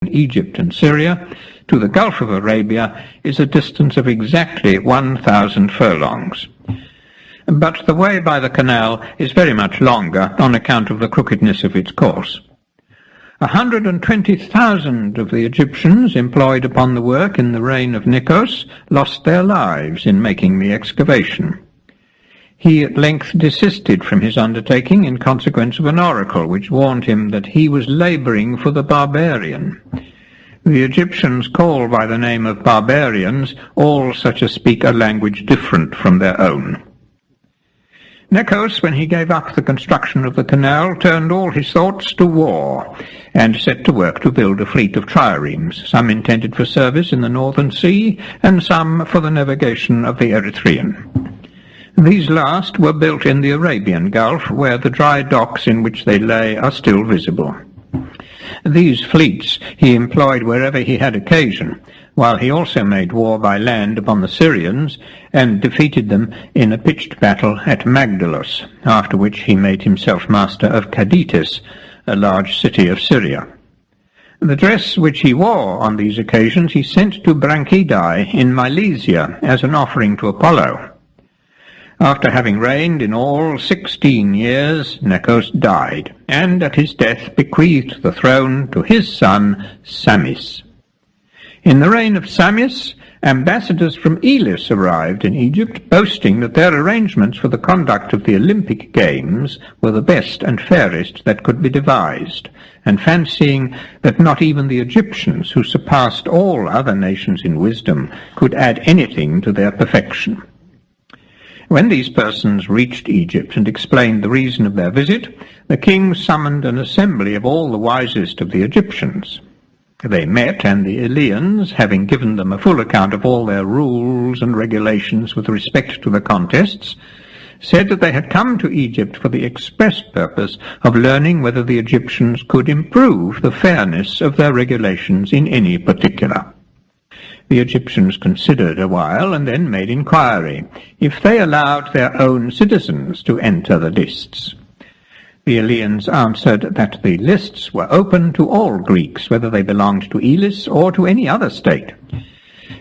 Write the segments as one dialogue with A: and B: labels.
A: Egypt and Syria to the Gulf of Arabia is a distance of exactly 1,000 furlongs. But the way by the canal is very much longer on account of the crookedness of its course. 120,000 of the Egyptians employed upon the work in the reign of Nikos lost their lives in making the excavation. He at length desisted from his undertaking in consequence of an oracle which warned him that he was labouring for the barbarian. The Egyptians call by the name of barbarians all such as speak a language different from their own. Nikos, when he gave up the construction of the canal, turned all his thoughts to war, and set to work to build a fleet of triremes, some intended for service in the northern sea, and some for the navigation of the Erythraean. These last were built in the Arabian Gulf, where the dry docks in which they lay are still visible. These fleets he employed wherever he had occasion, while he also made war by land upon the Syrians, and defeated them in a pitched battle at Magdalos, after which he made himself master of Caditis, a large city of Syria. The dress which he wore on these occasions he sent to Branchidae in Milesia as an offering to Apollo. After having reigned in all 16 years, Nikos died, and at his death bequeathed the throne to his son Samis. In the reign of Samis, ambassadors from Elis arrived in Egypt, boasting that their arrangements for the conduct of the Olympic Games were the best and fairest that could be devised, and fancying that not even the Egyptians, who surpassed all other nations in wisdom, could add anything to their perfection. When these persons reached Egypt and explained the reason of their visit, the king summoned an assembly of all the wisest of the Egyptians. They met, and the Eleans, having given them a full account of all their rules and regulations with respect to the contests, said that they had come to Egypt for the express purpose of learning whether the Egyptians could improve the fairness of their regulations in any particular. The Egyptians considered a while, and then made inquiry if they allowed their own citizens to enter the lists. The Eleans answered that the lists were open to all Greeks, whether they belonged to Elis or to any other state.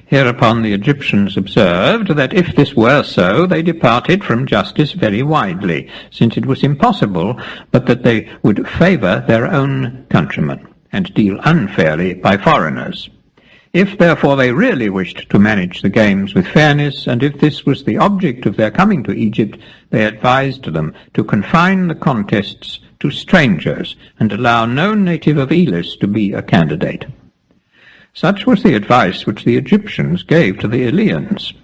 A: Hereupon the Egyptians observed that if this were so, they departed from justice very widely, since it was impossible but that they would favour their own countrymen, and deal unfairly by foreigners. If therefore they really wished to manage the games with fairness, and if this was the object of their coming to Egypt, they advised them to confine the contests to strangers, and allow no native of Elis to be a candidate. Such was the advice which the Egyptians gave to the Eleans.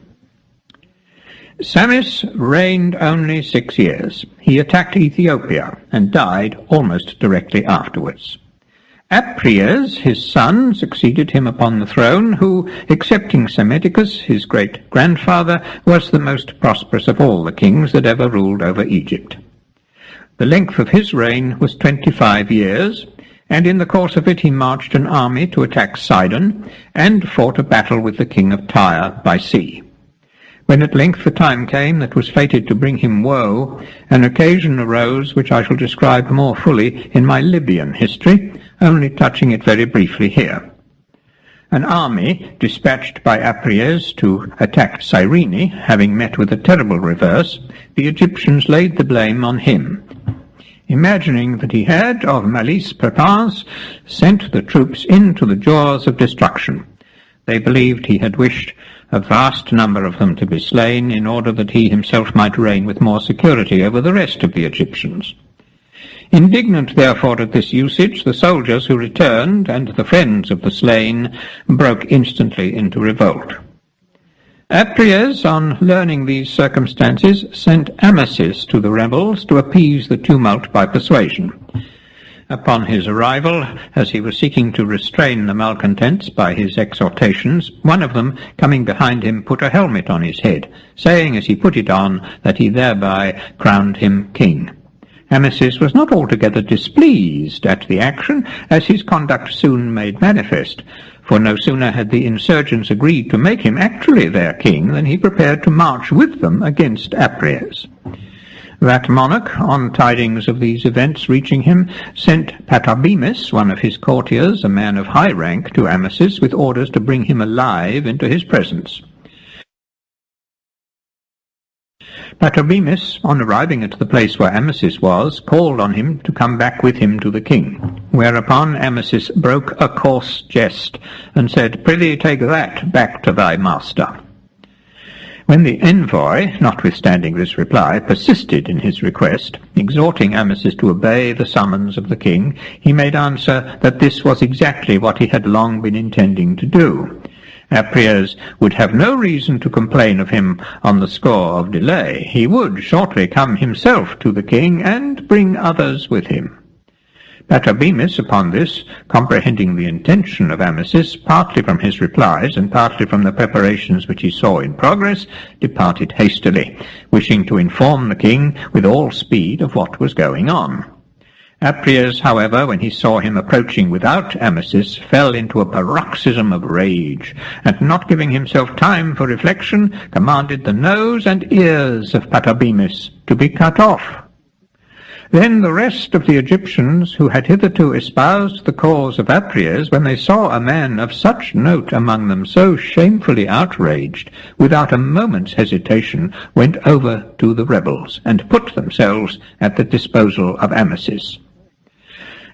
A: Samis reigned only 6 years. He attacked Ethiopia, and died almost directly afterwards. Apries, his son, succeeded him upon the throne, who, excepting Psammetichus, his great-grandfather, was the most prosperous of all the kings that ever ruled over Egypt. The length of his reign was 25 years, and in the course of it he marched an army to attack Sidon, and fought a battle with the king of Tyre by sea. When at length the time came that was fated to bring him woe, an occasion arose which I shall describe more fully in my Libyan history, only touching it very briefly here. An army, dispatched by Apries to attack Cyrene, having met with a terrible reverse, the Egyptians laid the blame on him, imagining that he had, of malice prepense, sent the troops into the jaws of destruction. They believed he had wished a vast number of them to be slain, in order that he himself might reign with more security over the rest of the Egyptians. Indignant, therefore, at this usage, the soldiers who returned, and the friends of the slain, broke instantly into revolt. Apries, on learning these circumstances, sent Amasis to the rebels to appease the tumult by persuasion. Upon his arrival, as he was seeking to restrain the malcontents by his exhortations, one of them, coming behind him, put a helmet on his head, saying as he put it on that he thereby crowned him king. Amasis was not altogether displeased at the action, as his conduct soon made manifest, for no sooner had the insurgents agreed to make him actually their king than he prepared to march with them against Apries. That monarch, on tidings of these events reaching him, sent Patarbemis, one of his courtiers, a man of high rank, to Amasis with orders to bring him alive into his presence. Patarbemis, on arriving at the place where Amasis was, called on him to come back with him to the king, whereupon Amasis broke a coarse jest, and said, "Prithee take that back to thy master." When the envoy, notwithstanding this reply, persisted in his request, exhorting Amasis to obey the summons of the king, he made answer that this was exactly what he had long been intending to do. Apries would have no reason to complain of him on the score of delay. He would shortly come himself to the king and bring others with him. Patarbemis, upon this, comprehending the intention of Amasis, partly from his replies and partly from the preparations which he saw in progress, departed hastily, wishing to inform the king with all speed of what was going on. Apries, however, when he saw him approaching without Amasis, fell into a paroxysm of rage, and not giving himself time for reflection, commanded the nose and ears of Patarbemis to be cut off. Then the rest of the Egyptians, who had hitherto espoused the cause of Apries, when they saw a man of such note among them so shamefully outraged, without a moment's hesitation went over to the rebels, and put themselves at the disposal of Amasis.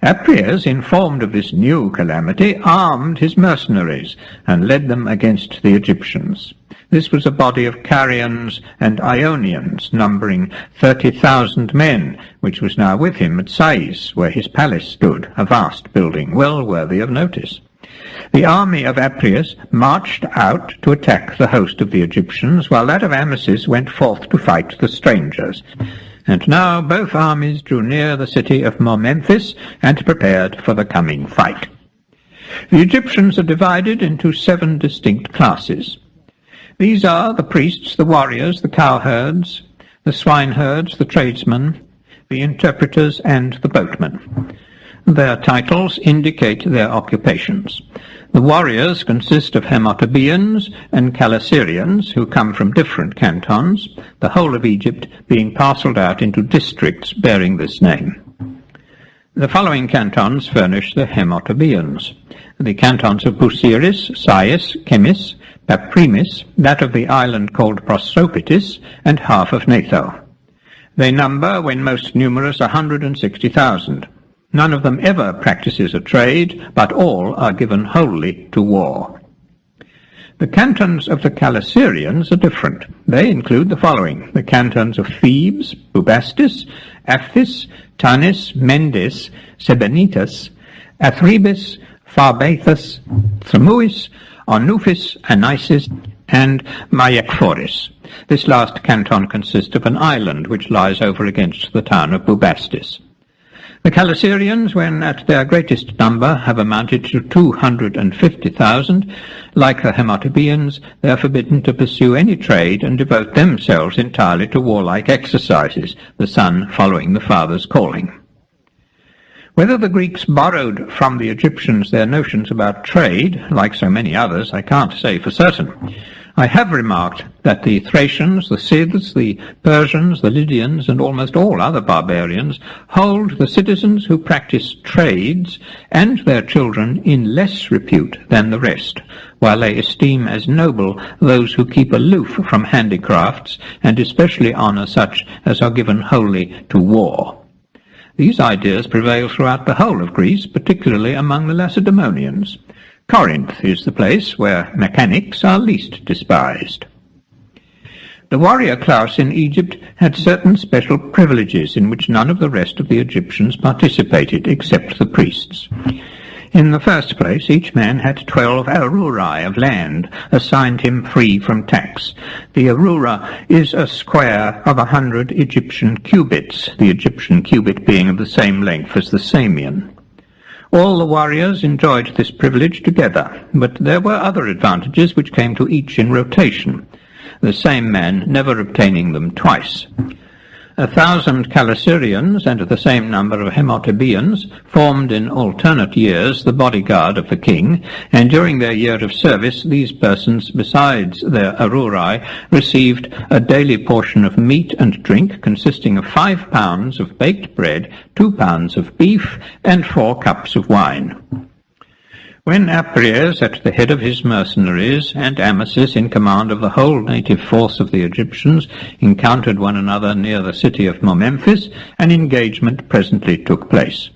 A: Apries, informed of this new calamity, armed his mercenaries, and led them against the Egyptians. This was a body of Carians and Ionians, numbering 30,000 men, which was now with him at Sais, where his palace stood, a vast building, well worthy of notice. The army of Apries marched out to attack the host of the Egyptians, while that of Amasis went forth to fight the strangers. And now both armies drew near the city of Momemphis, and prepared for the coming fight. The Egyptians are divided into 7 distinct classes. These are the priests, the warriors, the cowherds, the swineherds, the tradesmen, the interpreters, and the boatmen. Their titles indicate their occupations. The warriors consist of Hematobians and Calasirians, who come from different cantons, the whole of Egypt being parcelled out into districts bearing this name. The following cantons furnish the Hematobians: the cantons of Busiris, Sais, Chemis, Paprimis, that of the island called Prosopitis, and half of Natho. They number, when most numerous, 160,000. None of them ever practices a trade, but all are given wholly to war. The cantons of the Calasirians are different. They include the following: the cantons of Thebes, Bubastis, Aphis, Tanis, Mendes, Sebenitus, Athribis, Pharbaethus, Thermuis, Onuphis, Anisis, and Myekphoris. This last canton consists of an island which lies over against the town of Bubastis. The Calasirians, when at their greatest number, have amounted to 250,000. Like the Hematobians, they are forbidden to pursue any trade and devote themselves entirely to warlike exercises, the son following the father's calling. Whether the Greeks borrowed from the Egyptians their notions about trade, like so many others, I can't say for certain. I have remarked that the Thracians, the Scyths, the Persians, the Lydians, and almost all other barbarians hold the citizens who practice trades and their children in less repute than the rest, while they esteem as noble those who keep aloof from handicrafts, and especially honour such as are given wholly to war. These ideas prevail throughout the whole of Greece, particularly among the Lacedaemonians. Corinth is the place where mechanics are least despised. The warrior class in Egypt had certain special privileges in which none of the rest of the Egyptians participated, except the priests. In the first place, each man had 12 aururae of land assigned him free from tax. The aurura is a square of 100 Egyptian cubits, the Egyptian cubit being of the same length as the Samian. All the warriors enjoyed this privilege together, but there were other advantages which came to each in rotation, the same man never obtaining them twice. 1,000 Calasirians and the same number of Hemotibians formed in alternate years the bodyguard of the king, and during their year of service these persons, besides their aururae, received a daily portion of meat and drink consisting of 5 pounds of baked bread, 2 pounds of beef, and 4 cups of wine. When Apries, at the head of his mercenaries, and Amasis, in command of the whole native force of the Egyptians, encountered one another near the city of Memphis, an engagement presently took place.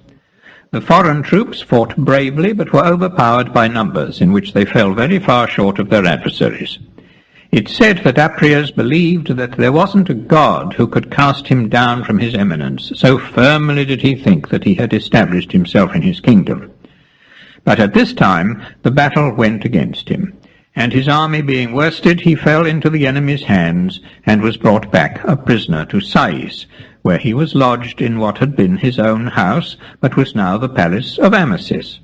A: The foreign troops fought bravely, but were overpowered by numbers, in which they fell very far short of their adversaries. It's said that Apries believed that there wasn't a god who could cast him down from his eminence, so firmly did he think that he had established himself in his kingdom. But at this time the battle went against him, and his army being worsted, he fell into the enemy's hands, and was brought back a prisoner to Sais, where he was lodged in what had been his own house, but was now the palace of Amasis.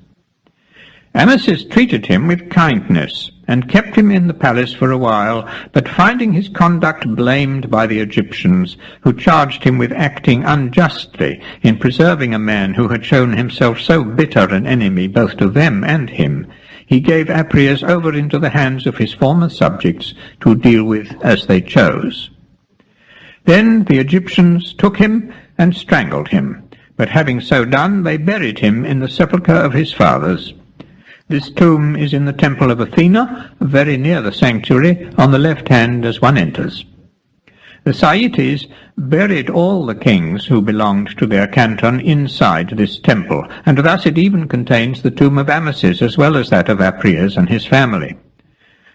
A: Amasis treated him with kindness, and kept him in the palace for a while, but finding his conduct blamed by the Egyptians, who charged him with acting unjustly in preserving a man who had shown himself so bitter an enemy both to them and him, he gave Apries over into the hands of his former subjects to deal with as they chose. Then the Egyptians took him and strangled him, but having so done, they buried him in the sepulchre of his fathers. This tomb is in the temple of Athena, very near the sanctuary, on the left hand as one enters. The Saites buried all the kings who belonged to their canton inside this temple, and thus it even contains the tomb of Amasis as well as that of Apries and his family.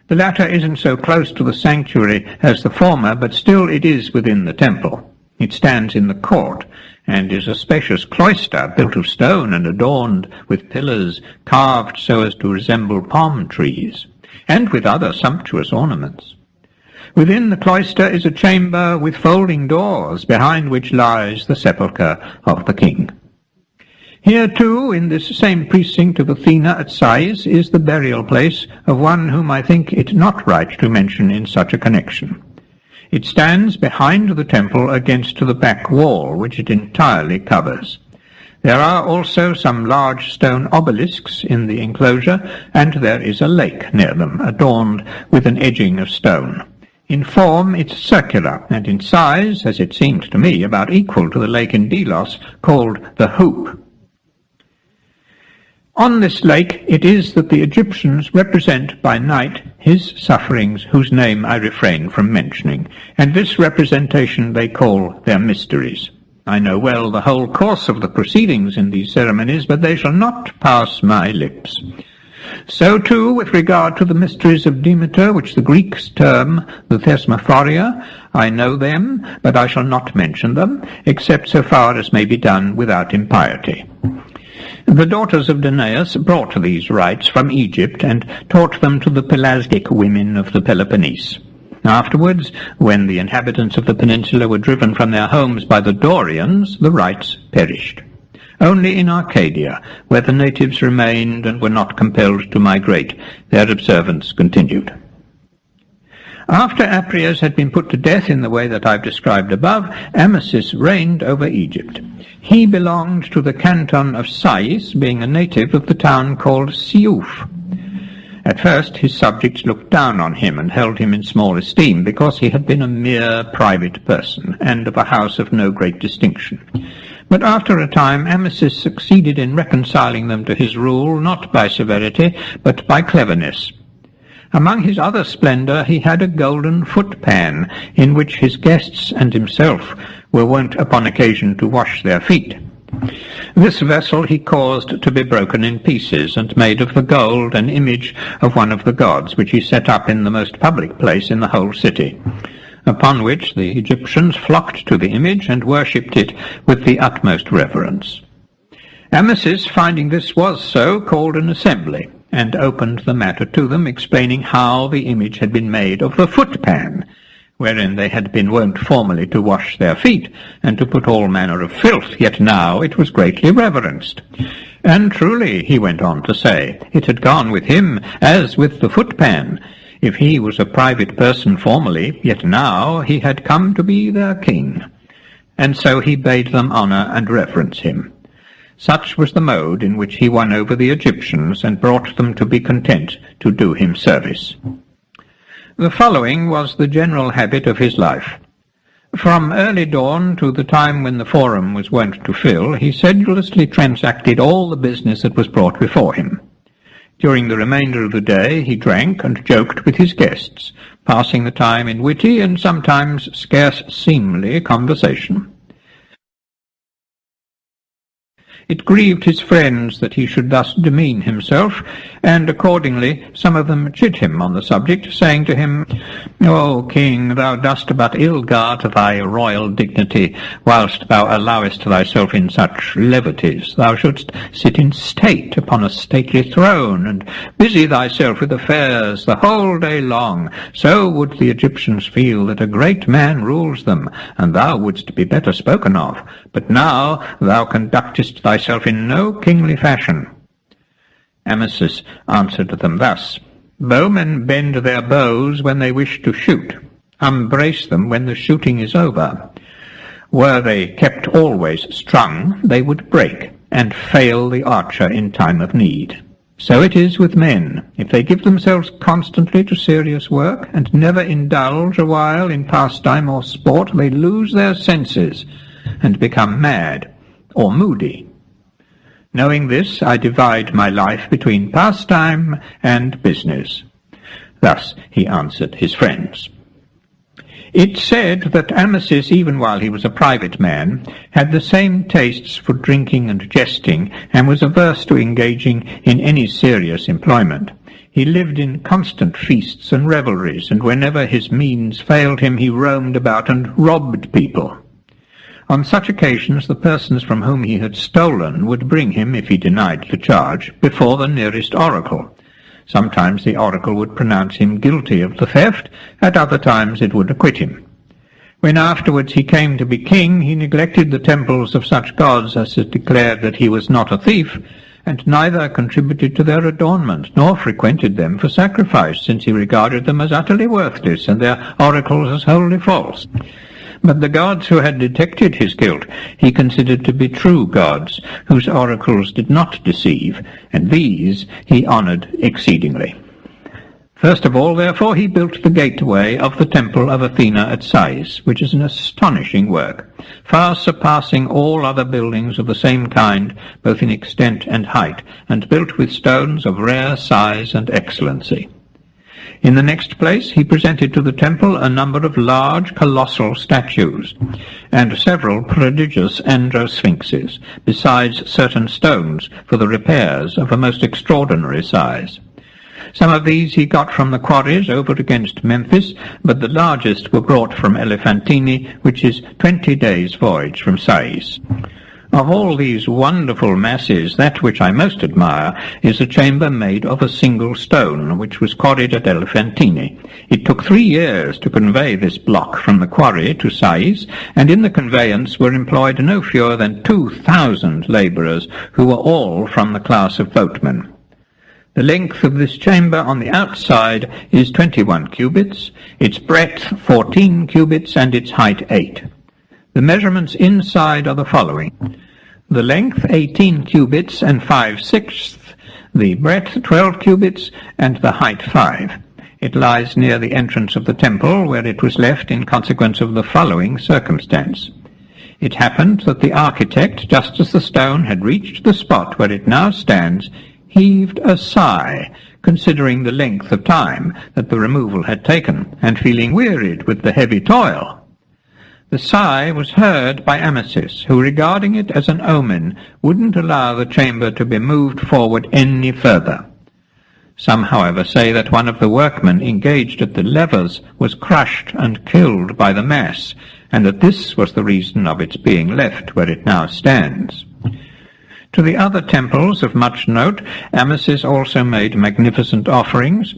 A: The latter isn't so close to the sanctuary as the former, but still it is within the temple. It stands in the court, and is a spacious cloister built of stone and adorned with pillars carved so as to resemble palm trees, and with other sumptuous ornaments. Within the cloister is a chamber with folding doors, behind which lies the sepulchre of the king. Here, too, in this same precinct of Athena at Sais, is the burial place of one whom I think it not right to mention in such a connection. It stands behind the temple against the back wall, which it entirely covers. There are also some large stone obelisks in the enclosure, and there is a lake near them, adorned with an edging of stone. In form it's circular, and in size, as it seemed to me, about equal to the lake in Delos, called the Hoop. On this lake it is that the Egyptians represent by night his sufferings, whose name I refrain from mentioning, and this representation they call their mysteries. I know well the whole course of the proceedings in these ceremonies, but they shall not pass my lips. So too with regard to the mysteries of Demeter, which the Greeks term the Thesmophoria. I know them, but I shall not mention them, except so far as may be done without impiety. The daughters of Danaus brought these rites from Egypt and taught them to the Pelasgic women of the Peloponnese. Afterwards, when the inhabitants of the peninsula were driven from their homes by the Dorians, the rites perished. Only in Arcadia, where the natives remained and were not compelled to migrate, their observance continued. After Apries had been put to death in the way that I've described above, Amasis reigned over Egypt. He belonged to the canton of Sais, being a native of the town called Siouf. At first his subjects looked down on him and held him in small esteem, because he had been a mere private person, and of a house of no great distinction. But after a time Amasis succeeded in reconciling them to his rule, not by severity, but by cleverness. Among his other splendor he had a golden footpan, in which his guests and himself were wont upon occasion to wash their feet. This vessel he caused to be broken in pieces, and made of the gold an image of one of the gods, which he set up in the most public place in the whole city, upon which the Egyptians flocked to the image and worshipped it with the utmost reverence. Amasis, finding this was so, called an assembly, and opened the matter to them, explaining how the image had been made of the footpan, wherein they had been wont formerly to wash their feet, and to put all manner of filth, yet now it was greatly reverenced. And truly, he went on to say, it had gone with him as with the footpan. If he was a private person formerly, yet now he had come to be their king. and so he bade them honour and reverence him. Such was the mode in which he won over the Egyptians and brought them to be content to do him service. The following was the general habit of his life. From early dawn to the time when the forum was wont to fill, he sedulously transacted all the business that was brought before him. During the remainder of the day he drank and joked with his guests, passing the time in witty and sometimes scarce seemly conversation. It grieved his friends that he should thus demean himself, and accordingly some of them chid him on the subject, saying to him, "O king, thou dost but ill guard thy royal dignity, whilst thou allowest thyself in such levities. Thou shouldst sit in state upon a stately throne, and busy thyself with affairs the whole day long. So would the Egyptians feel that a great man rules them, and thou wouldst be better spoken of. But now thou conductest thyself in no kingly fashion." Amasis answered them thus: "Bowmen bend their bows when they wish to shoot, unbrace them when the shooting is over. Were they kept always strung, they would break, and fail the archer in time of need. So it is with men. If they give themselves constantly to serious work, and never indulge a while in pastime or sport, they lose their senses, and become mad or moody. Knowing this, I divide my life between pastime and business." Thus he answered his friends. It's said that Amasis, even while he was a private man, had the same tastes for drinking and jesting, and was averse to engaging in any serious employment. He lived in constant feasts and revelries, and whenever his means failed him, he roamed about and robbed people. On such occasions the persons from whom he had stolen would bring him, if he denied the charge, before the nearest oracle. Sometimes the oracle would pronounce him guilty of the theft, at other times it would acquit him. When afterwards he came to be king, he neglected the temples of such gods as had declared that he was not a thief, and neither contributed to their adornment, nor frequented them for sacrifice, since he regarded them as utterly worthless, and their oracles as wholly false. But the gods who had detected his guilt he considered to be true gods, whose oracles did not deceive, and these he honoured exceedingly. First of all, therefore, he built the gateway of the temple of Athena at Sais, which is an astonishing work, far surpassing all other buildings of the same kind, both in extent and height, and built with stones of rare size and excellency. In the next place he presented to the temple a number of large colossal statues, and several prodigious androsphinxes, besides certain stones for the repairs of a most extraordinary size. Some of these he got from the quarries over against Memphis, but the largest were brought from Elephantine, which is 20 days' voyage from Sais. Of all these wonderful masses, that which I most admire is a chamber made of a single stone, which was quarried at Elephantine. It took 3 years to convey this block from the quarry to Sais, and in the conveyance were employed no fewer than 2,000 labourers, who were all from the class of boatmen. The length of this chamber on the outside is 21 cubits, its breadth 14 cubits, and its height 8. The measurements inside are the following: the length 18 cubits and 5/6, the breadth 12 cubits, and the height 5. It lies near the entrance of the temple, where it was left in consequence of the following circumstance. It happened that the architect, just as the stone had reached the spot where it now stands, heaved a sigh, considering the length of time that the removal had taken, and feeling wearied with the heavy toil. The sigh was heard by Amasis, who, regarding it as an omen, wouldn't allow the chamber to be moved forward any further. Some, however, say that one of the workmen engaged at the levers was crushed and killed by the mass, and that this was the reason of its being left where it now stands. To the other temples of much note, Amasis also made magnificent offerings.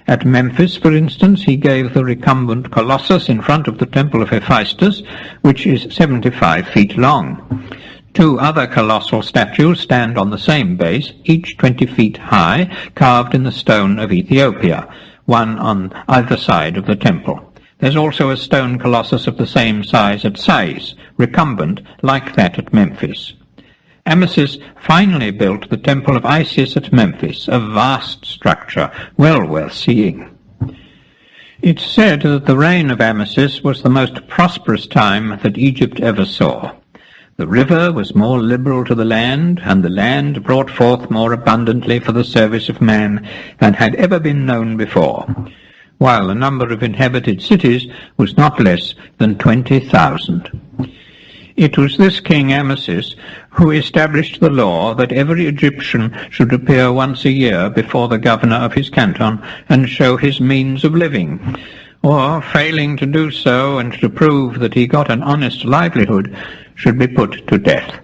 A: At Memphis, for instance, he gave the recumbent Colossus in front of the temple of Hephaestus, which is 75 feet long. 2 other colossal statues stand on the same base, each 20 feet high, carved in the stone of Ethiopia, one on either side of the temple. There's also a stone colossus of the same size at Sais, recumbent like that at Memphis. Amasis finally built the temple of Isis at Memphis, a vast structure, well worth seeing. It's said that the reign of Amasis was the most prosperous time that Egypt ever saw. The river was more liberal to the land, and the land brought forth more abundantly for the service of man than had ever been known before, while the number of inhabited cities was not less than 20,000. It was this king Amasis who established the law that every Egyptian should appear once a year before the governor of his canton and show his means of living, or, failing to do so and to prove that he got an honest livelihood, should be put to death.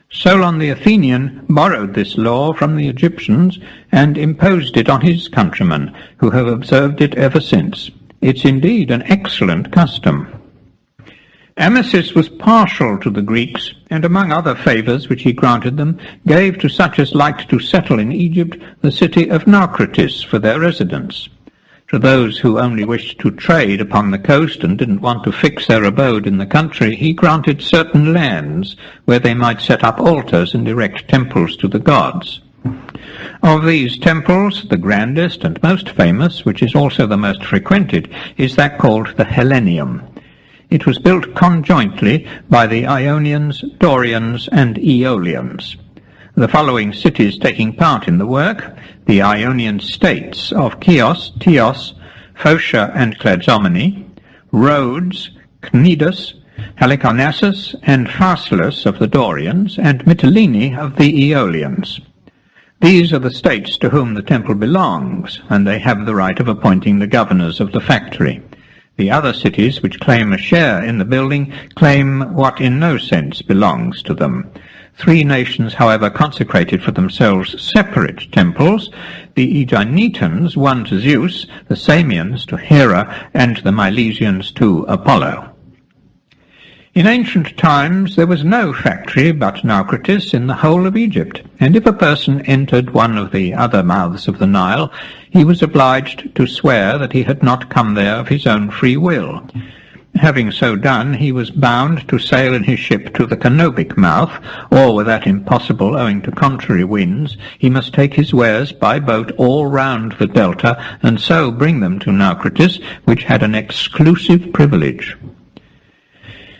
A: Solon the Athenian borrowed this law from the Egyptians and imposed it on his countrymen, who have observed it ever since. It's indeed an excellent custom. Amasis was partial to the Greeks, and among other favours which he granted them, gave to such as liked to settle in Egypt the city of Naucratis for their residence. To those who only wished to trade upon the coast and didn't want to fix their abode in the country, he granted certain lands where they might set up altars and erect temples to the gods. Of these temples, the grandest and most famous, which is also the most frequented, is that called the Hellenium. It was built conjointly by the Ionians, Dorians, and Aeolians. The following cities taking part in the work: the Ionian states of Chios, Teos, Phocia, and Clazomene, Rhodes, Cnidus, Halicarnassus, and Pharsalus of the Dorians, and Mytilene of the Aeolians. These are the states to whom the temple belongs, and they have the right of appointing the governors of the factory. The other cities which claim a share in the building claim what in no sense belongs to them. 3 nations, however, consecrated for themselves separate temples: the Aeginetans, one to Zeus, the Samians to Hera, and the Milesians to Apollo. In ancient times there was no factory but Naucratis in the whole of Egypt, and if a person entered one of the other mouths of the Nile, he was obliged to swear that he had not come there of his own free will. Having so done, he was bound to sail in his ship to the Canobic mouth, or, were that impossible owing to contrary winds, he must take his wares by boat all round the delta, and so bring them to Naucratis, which had an exclusive privilege.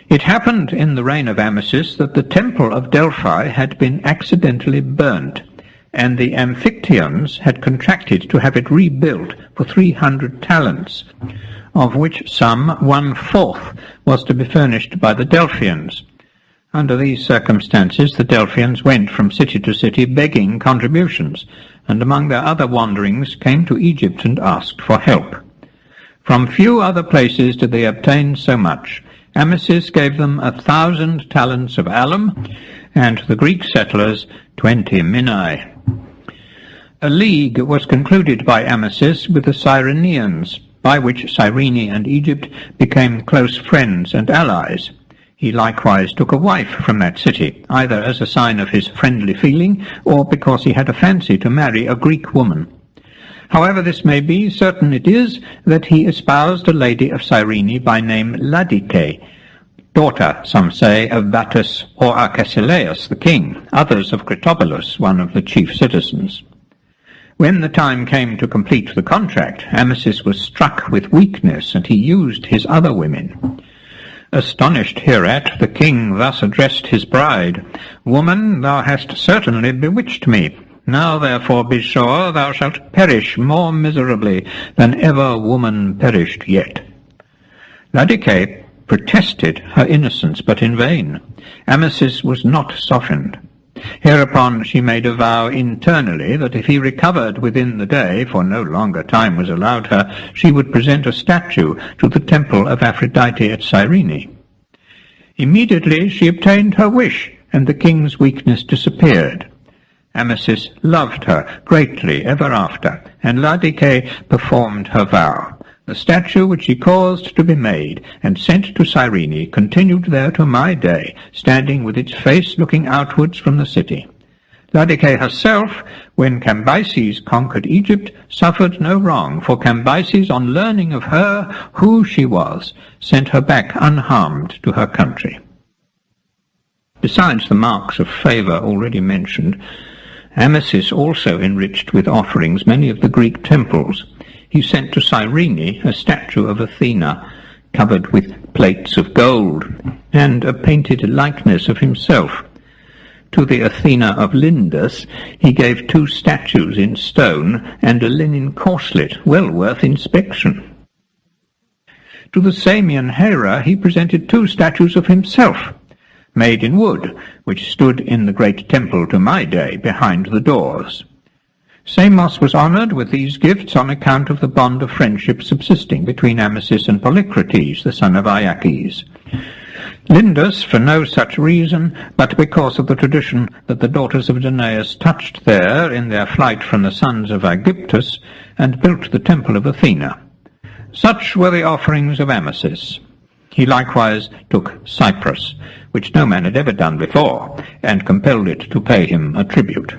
A: It happened in the reign of Amasis that the temple of Delphi had been accidentally burnt, and the Amphictyons had contracted to have it rebuilt for 300 talents, of which sum 1/4 was to be furnished by the Delphians. Under these circumstances the Delphians went from city to city begging contributions, and among their other wanderings came to Egypt and asked for help. From few other places did they obtain so much. Amasis gave them 1,000 talents of alum, and the Greek settlers 20 minae. A league was concluded by Amasis with the Cyrenaeans, by which Cyrene and Egypt became close friends and allies. He likewise took a wife from that city, either as a sign of his friendly feeling, or because he had a fancy to marry a Greek woman. However this may be, certain it is that he espoused a lady of Cyrene by name Ladike, daughter, some say, of Battus or Arcesilaus the king, others of Critobulus, one of the chief citizens. When the time came to complete the contract, Amasis was struck with weakness, and he used his other women. Astonished hereat, the king thus addressed his bride: "Woman, thou hast certainly bewitched me. Now therefore be sure thou shalt perish more miserably than ever woman perished yet." Ladike protested her innocence, but in vain. Amasis was not softened. Hereupon she made a vow internally that if he recovered within the day, for no longer time was allowed her, she would present a statue to the temple of Aphrodite at Cyrene. Immediately she obtained her wish, and the king's weakness disappeared. Amasis loved her greatly ever after, and Ladike performed her vow. The statue which she caused to be made and sent to Cyrene continued there to my day, standing with its face looking outwards from the city. Laodice herself, when Cambyses conquered Egypt, suffered no wrong, for Cambyses, on learning of her who she was, sent her back unharmed to her country. Besides the marks of favour already mentioned, Amasis also enriched with offerings many of the Greek temples. He sent to Cyrene a statue of Athena, covered with plates of gold, and a painted likeness of himself. To the Athena of Lindus he gave 2 statues in stone and a linen corslet, well worth inspection. To the Samian Hera he presented 2 statues of himself, made in wood, which stood in the great temple to my day behind the doors. Samos was honoured with these gifts on account of the bond of friendship subsisting between Amasis and Polycrates, the son of Iacches. Lindus for no such reason, but because of the tradition that the daughters of Danaus touched there in their flight from the sons of Aegyptus, and built the temple of Athena. Such were the offerings of Amasis. He likewise took Cyprus, which no man had ever done before, and compelled it to pay him a tribute.